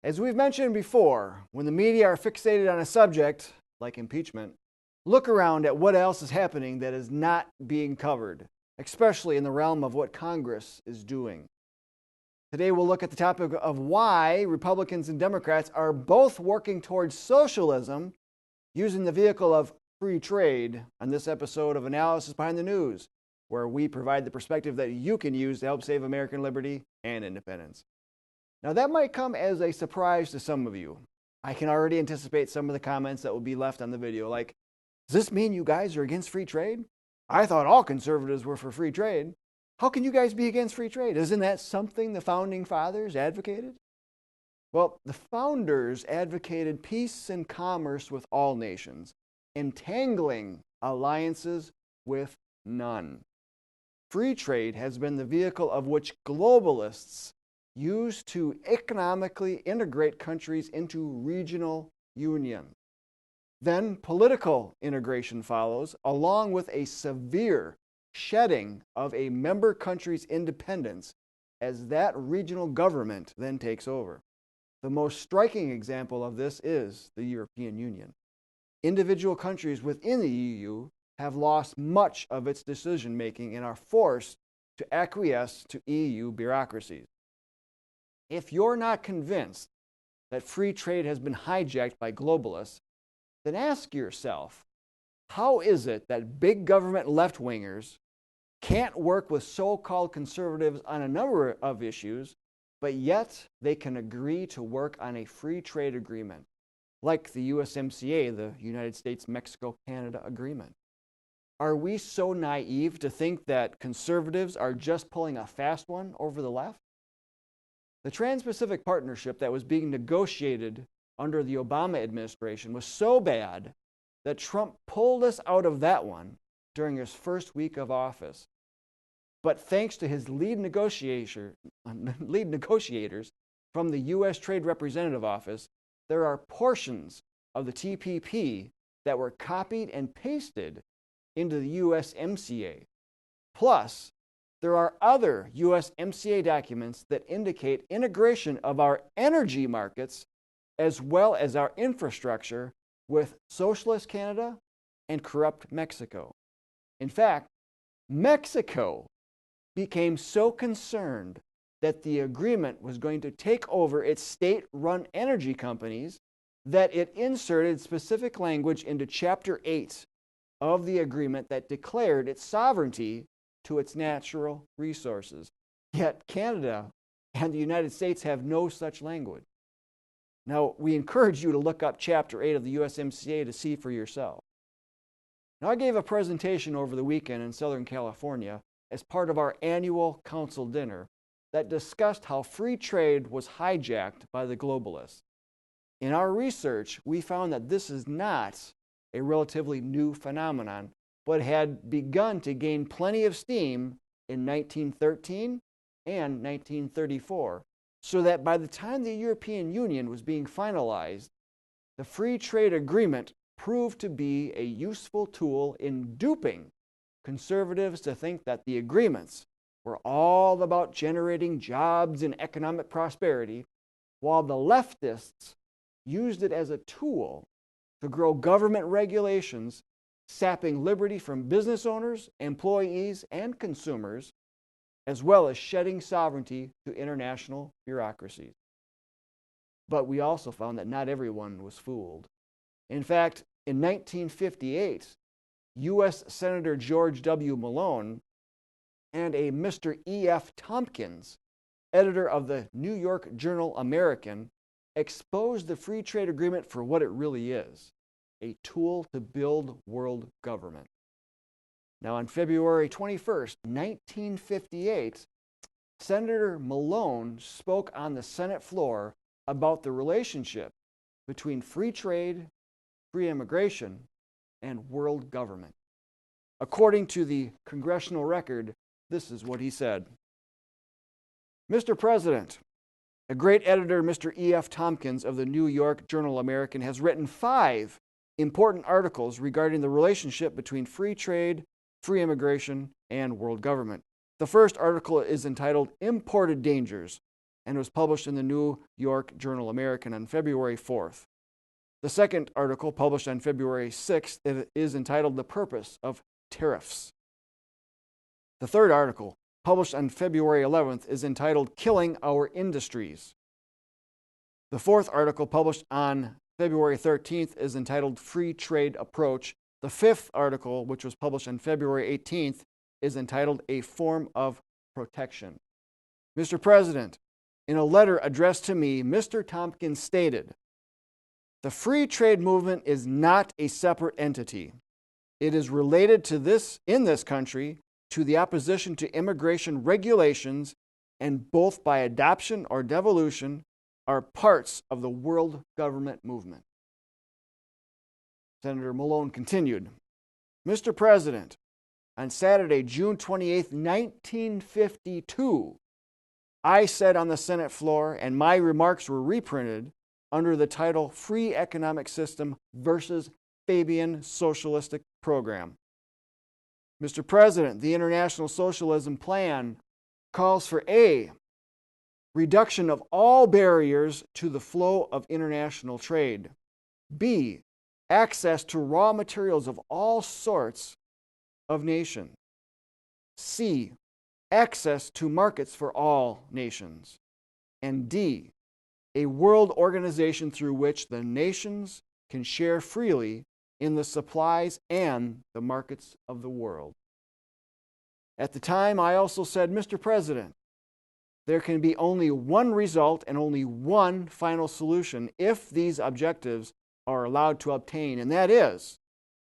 As we've mentioned before, when the media are fixated on a subject, like impeachment, look around at what else is happening that is not being covered, especially in the realm of what Congress is doing. Today we'll look at the topic of why Republicans and Democrats are both working towards socialism using the vehicle of free trade on this episode of Analysis Behind the News, where we provide the perspective that you can use to help save American liberty and independence. Now that might come as a surprise to some of you. I can already anticipate some of the comments that will be left on the video, like, does this mean you guys are against free trade? I thought all conservatives were for free trade. How can you guys be against free trade? Isn't that something the founding fathers advocated? Well, the founders advocated peace and commerce with all nations, entangling alliances with none. Free trade has been the vehicle of which globalists use to economically integrate countries into regional union. Then political integration follows, along with a severe shedding of a member country's independence as that regional government then takes over. The most striking example of this is the European Union. Individual countries within the EU have lost much of its decision-making and are forced to acquiesce to EU bureaucracies. If you're not convinced that free trade has been hijacked by globalists, then ask yourself, how is it that big government left-wingers can't work with so-called conservatives on a number of issues, but yet they can agree to work on a free trade agreement, like the USMCA, the United States-Mexico-Canada Agreement? Are we so naive to think that conservatives are just pulling a fast one over the left? The Trans-Pacific Partnership that was being negotiated under the Obama administration was so bad that Trump pulled us out of that one during his first week of office. But thanks to his lead negotiators from the U.S. Trade Representative Office, there are portions of the TPP that were copied and pasted into the USMCA. Plus, there are other USMCA documents that indicate integration of our energy markets as well as our infrastructure with socialist Canada and corrupt Mexico. In fact, Mexico became so concerned that the agreement was going to take over its state-run energy companies that it inserted specific language into Chapter 8 of the agreement that declared its sovereignty to its natural resources. Yet Canada and the United States have no such language. Now, we encourage you to look up Chapter 8 of the USMCA to see for yourself. Now, I gave a presentation over the weekend in Southern California as part of our annual council dinner that discussed how free trade was hijacked by the globalists. In our research, we found that this is not a relatively new phenomenon, but had begun to gain plenty of steam in 1913 and 1934, so that by the time the European Union was being finalized, the free trade agreement proved to be a useful tool in duping conservatives to think that the agreements were all about generating jobs and economic prosperity, while the leftists used it as a tool to grow government regulations, sapping liberty from business owners, employees, and consumers, as well as shedding sovereignty to international bureaucracies. But we also found that not everyone was fooled. In fact, in 1958, U.S. Senator George W. Malone and a Mr. E.F. Tompkins, editor of the New York Journal-American, exposed the free trade agreement for what it really is, a tool to build world government. Now, on February 21st, 1958, Senator Malone spoke on the Senate floor about the relationship between free trade, free immigration, and world government. According to the congressional record, this is what he said. Mr. President, a great editor, Mr. E.F. Tompkins of the New York Journal-American, has written 5 important articles regarding the relationship between free trade, free immigration, and world government. The first article is entitled Imported Dangers, and was published in the New York Journal American on February 4th. The second article, published on February 6th, is entitled The Purpose of Tariffs. The third article, published on February 11th, is entitled Killing Our Industries. The fourth article, published on February 13th, is entitled Free Trade Approach. The fifth article, which was published on February 18th, is entitled A Form of Protection. Mr. President, in a letter addressed to me, Mr. Tompkins stated, "The free trade movement is not a separate entity. It is related to this, in this country, to the opposition to immigration regulations, and both by adoption or devolution are parts of the world government movement." Senator Malone continued, "Mr. President, on Saturday, June 28, 1952, I said on the Senate floor, and my remarks were reprinted under the title Free Economic System versus Fabian Socialistic Program. Mr. President, the International Socialism Plan calls for A, reduction of all barriers to the flow of international trade. B, access to raw materials of all sorts of nations. C, access to markets for all nations. And D, a world organization through which the nations can share freely in the supplies and the markets of the world." At the time, I also said, "Mr. President, there can be only one result and only one final solution if these objectives are allowed to obtain, and that is,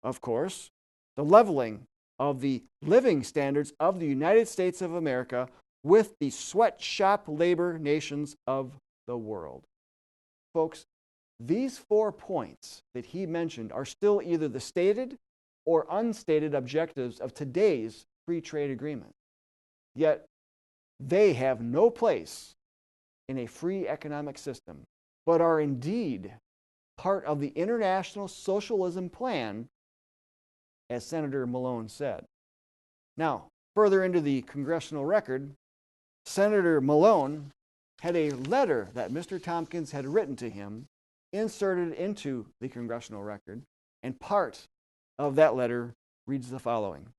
of course, the leveling of the living standards of the United States of America with the sweatshop labor nations of the world." Folks, these 4 points that he mentioned are still either the stated or unstated objectives of today's free trade agreement. Yet, they have no place in a free economic system, but are indeed part of the International Socialism Plan, as Senator Malone said. Now, further into the congressional record, Senator Malone had a letter that Mr. Tompkins had written to him inserted into the congressional record, and part of that letter reads the following.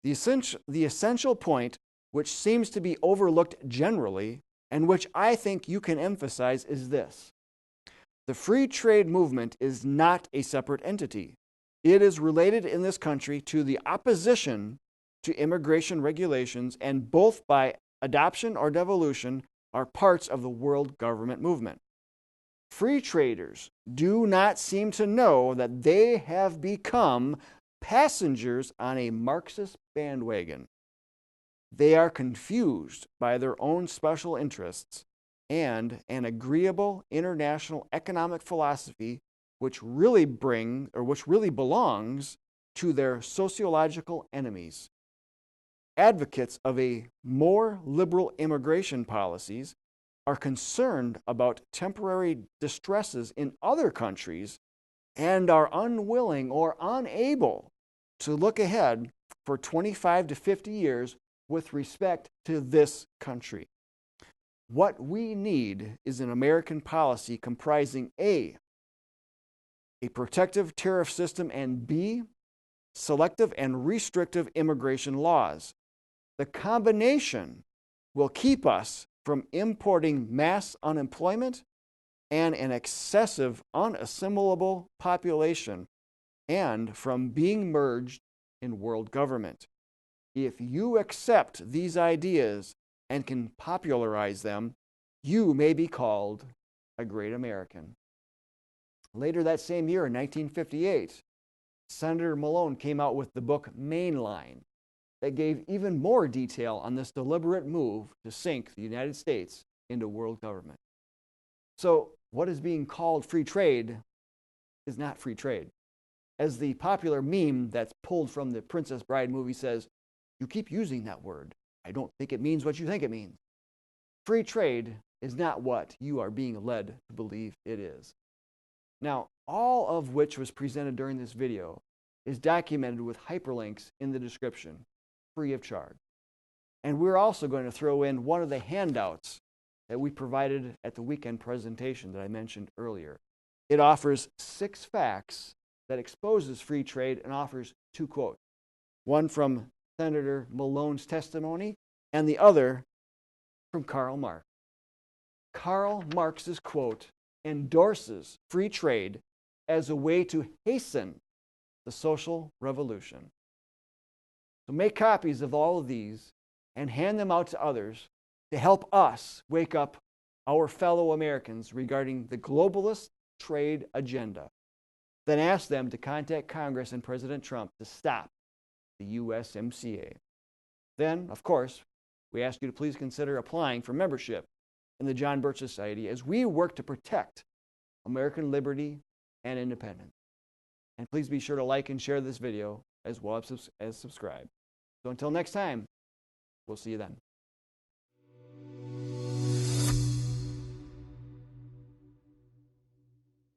The essential point, which seems to be overlooked generally, and which I think you can emphasize, is this. The free trade movement is not a separate entity. It is related in this country to the opposition to immigration regulations, and both by adoption or devolution are parts of the world government movement. Free traders do not seem to know that they have become passengers on a Marxist bandwagon. They are confused by their own special interests and an agreeable international economic philosophy which really belongs to their sociological enemies. Advocates of a more liberal immigration policies are concerned about temporary distresses in other countries and are unwilling or unable to look ahead for 25 to 50 years with respect to this country. What we need is an American policy comprising A, protective tariff system, and B, selective and restrictive immigration laws. The combination will keep us from importing mass unemployment and an excessive unassimilable population, and from being merged in world government. If you accept these ideas and can popularize them, you may be called a great American. Later that same year, in 1958, Senator Malone came out with the book Mainline that gave even more detail on this deliberate move to sink the United States into world government. So what is being called free trade is not free trade. As the popular meme that's pulled from the Princess Bride movie says, "You keep using that word. I don't think it means what you think it means." Free trade is not what you are being led to believe it is. Now, all of which was presented during this video is documented with hyperlinks in the description, free of charge. And we're also going to throw in one of the handouts that we provided at the weekend presentation that I mentioned earlier. It offers 6 facts that exposes free trade and offers 2 quotes. One from Senator Malone's testimony and the other from Karl Marx. Karl Marx's quote endorses free trade as a way to hasten the social revolution. So make copies of all of these and hand them out to others to help us wake up our fellow Americans regarding the globalist trade agenda. Then ask them to contact Congress and President Trump to stop the USMCA. Then, of course, we ask you to please consider applying for membership in the John Birch Society as we work to protect American liberty and independence. And please be sure to like and share this video as well as subscribe. So until next time, we'll see you then.